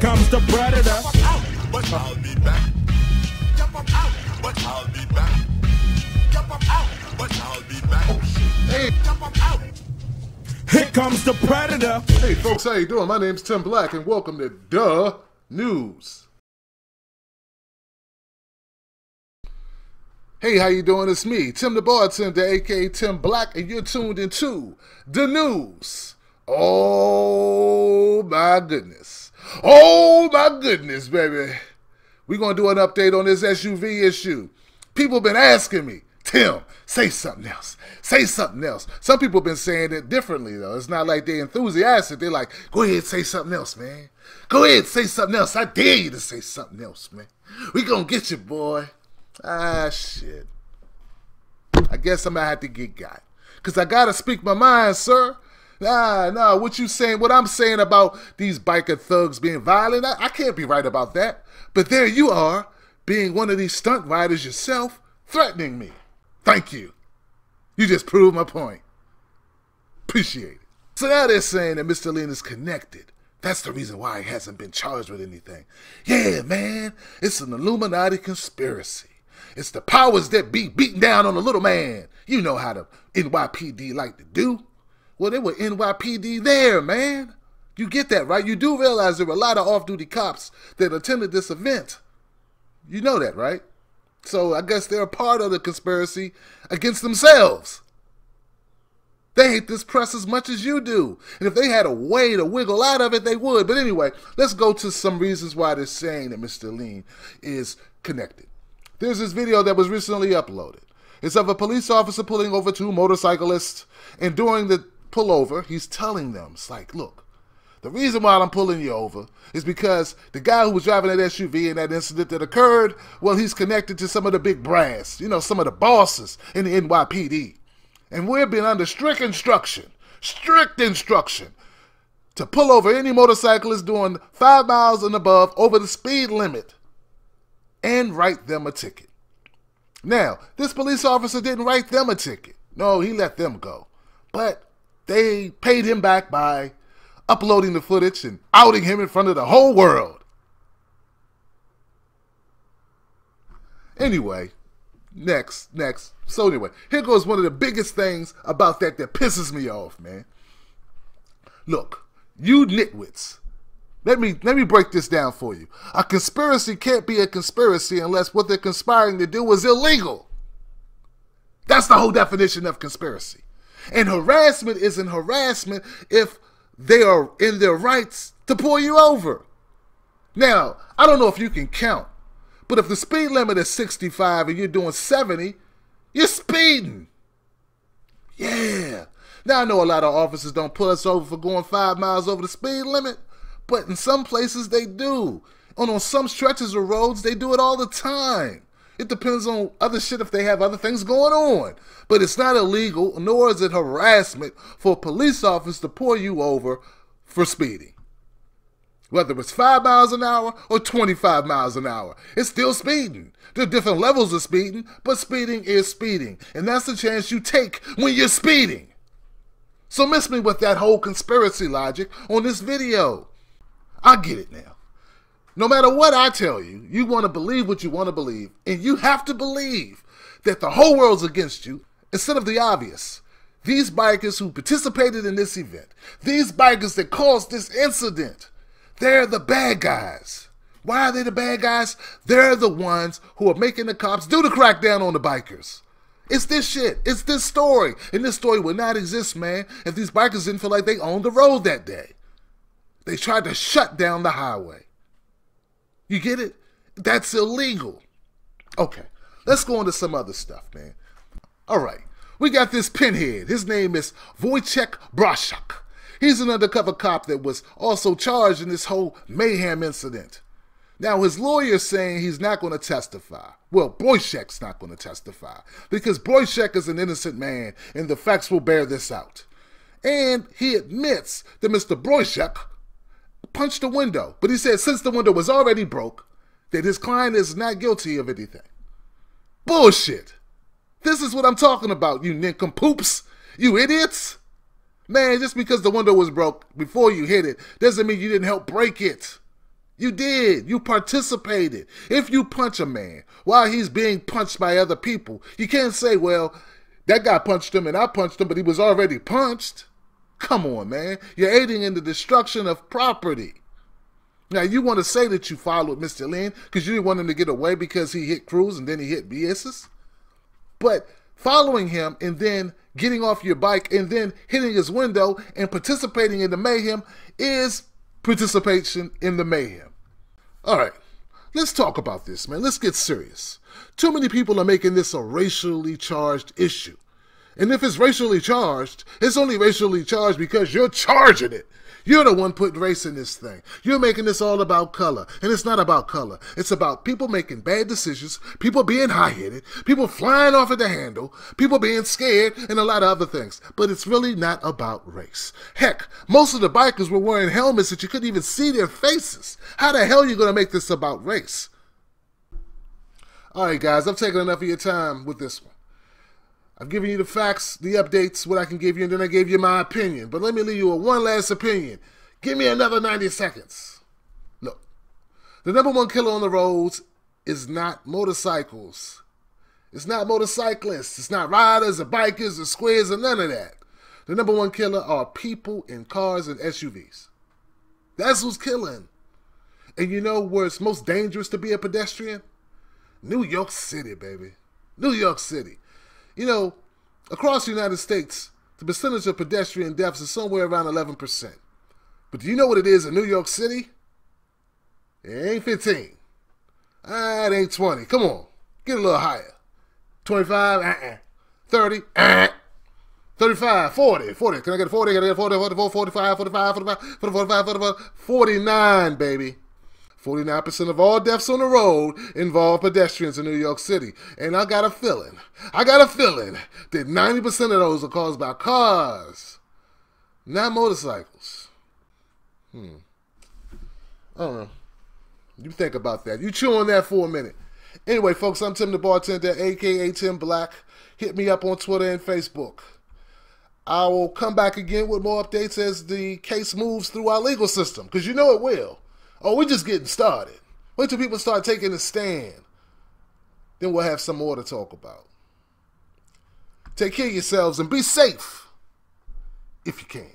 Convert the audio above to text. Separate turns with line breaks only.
comes the predator.
But I'll be back. Jump up out, but I'll be back. Jump up out, but I'll be back. Oh shit. Hey, jump up out.
Here comes the predator.
Hey folks, how you doing? My name's Tim Black and welcome to Duh News. Hey, how you doing? It's me, Tim the Bartender, aka Tim Black, and you're tuned into The News. Oh my goodness. Oh my goodness, baby. We're going to do an update on this SUV issue. People have been asking me, Tim, say something else. Say something else. Some people have been saying it differently, though. It's not like they're enthusiastic. They're like, go ahead, say something else, man. Go ahead, say something else. I dare you to say something else, man. We going to get you, boy. Ah, shit. I guess I'm going to have to get got. Because I got to speak my mind, sir. Nah, what you saying, what I'm saying about these biker thugs being violent, I can't be right about that. But there you are, being one of these stunt riders yourself, threatening me. Thank you. You just proved my point. Appreciate it. So now they're saying that Mr. Lien is connected. That's the reason why he hasn't been charged with anything. Yeah, man, it's an Illuminati conspiracy. It's the powers that be beating down on the little man. You know how the NYPD like to do. Well, there were NYPD there, man. You get that, right? You do realize there were a lot of off-duty cops that attended this event. You know that, right? So I guess they're a part of the conspiracy against themselves. They hate this press as much as you do. And if they had a way to wiggle out of it, they would. But anyway, let's go to some reasons why they're saying that Mr. Lien is connected. There's this video that was recently uploaded. It's of a police officer pulling over two motorcyclists, and during the pullover, he's telling them, it's like, look, the reason why I'm pulling you over is because the guy who was driving that SUV in that incident that occurred, well, he's connected to some of the big brass, you know, some of the bosses in the NYPD. And we've been under strict instruction to pull over any motorcyclist doing 5 miles and above over the speed limit and write them a ticket. Now, this police officer didn't write them a ticket. No, he let them go. But they paid him back by uploading the footage and outing him in front of the whole world. Anyway, next. So anyway, here goes one of the biggest things about that pisses me off, man. Look, you nitwits. Let me break this down for you. A conspiracy can't be a conspiracy unless what they're conspiring to do is illegal. That's the whole definition of conspiracy. And harassment isn't harassment if they are in their rights to pull you over. Now, I don't know if you can count, but if the speed limit is 65 and you're doing 70, you're speeding. Yeah. Now, I know a lot of officers don't pull us over for going 5 miles over the speed limit, but in some places they do. And on some stretches of roads, they do it all the time. It depends on other shit if they have other things going on. But it's not illegal, nor is it harassment for a police officer to pull you over for speeding. Whether it's 5 miles an hour or 25 miles an hour, it's still speeding. There are different levels of speeding, but speeding is speeding. And that's the chance you take when you're speeding. So miss me with that whole conspiracy logic on this video. I get it now. No matter what I tell you, you want to believe what you want to believe, and you have to believe that the whole world's against you instead of the obvious. These bikers who participated in this event, these bikers that caused this incident, they're the bad guys. Why are they the bad guys? They're the ones who are making the cops do the crackdown on the bikers. It's this shit. It's this story. And this story would not exist, man, if these bikers didn't feel like they owned the road that day. They tried to shut down the highway. You get it? That's illegal. Okay, let's go into some other stuff, man. All right, we got this pinhead. His name is Wojciech Braszak. He's an undercover cop that was also charged in this whole mayhem incident. Now, his lawyer's saying he's not going to testify. Well, Braszak's not going to testify because Braszak is an innocent man, and the facts will bear this out. And he admits that Mr. Braszak punched the window, but he said since the window was already broke, that his client is not guilty of anything. Bullshit. This is what I'm talking about, you nincompoops, you idiots. Man, just because the window was broke before you hit it doesn't mean you didn't help break it. You did. You participated. If you punch a man while he's being punched by other people, you can't say, well, that guy punched him and I punched him, but he was already punched. Come on, man. You're aiding in the destruction of property. Now, you want to say that you followed Mr. Lien because you didn't want him to get away because he hit Cruz and then he hit BS's. But following him and then getting off your bike and then hitting his window and participating in the mayhem is participation in the mayhem. All right, let's talk about this, man. Let's get serious. Too many people are making this a racially charged issue. And if it's racially charged, it's only racially charged because you're charging it. You're the one putting race in this thing. You're making this all about color. And it's not about color. It's about people making bad decisions, people being high-headed, people flying off at the handle, people being scared, and a lot of other things. But it's really not about race. Heck, most of the bikers were wearing helmets that you couldn't even see their faces. How the hell are you going to make this about race? All right, guys, I've taken enough of your time with this one. I've given you the facts, the updates, what I can give you, and then I gave you my opinion. But let me leave you with one last opinion. Give me another 90 seconds. Look, the number one killer on the roads is not motorcycles. It's not motorcyclists. It's not riders or bikers or squares or none of that. The number one killer are people in cars and SUVs. That's who's killing. And you know where it's most dangerous to be a pedestrian? New York City, baby. New York City. You know, across the United States, the percentage of pedestrian deaths is somewhere around 11%. But do you know what it is in New York City? It ain't 15. It ain't 20. Come on. Get a little higher. 25? 30? 35? 40? 40. Can I get a 40? Can I get a 40? 44, 45, 45, 45, 45, 45, 49, baby. 49% of all deaths on the road involve pedestrians in New York City. And I got a feeling that 90% of those are caused by cars, not motorcycles. I don't know. You think about that. You chew on that for a minute. Anyway, folks, I'm Tim the Bartender, a.k.a. Tim Black. Hit me up on Twitter and Facebook. I will come back again with more updates as the case moves through our legal system, because you know it will. Oh, we're just getting started. Wait till people start taking a stand. Then we'll have some more to talk about. Take care of yourselves and be safe if you can.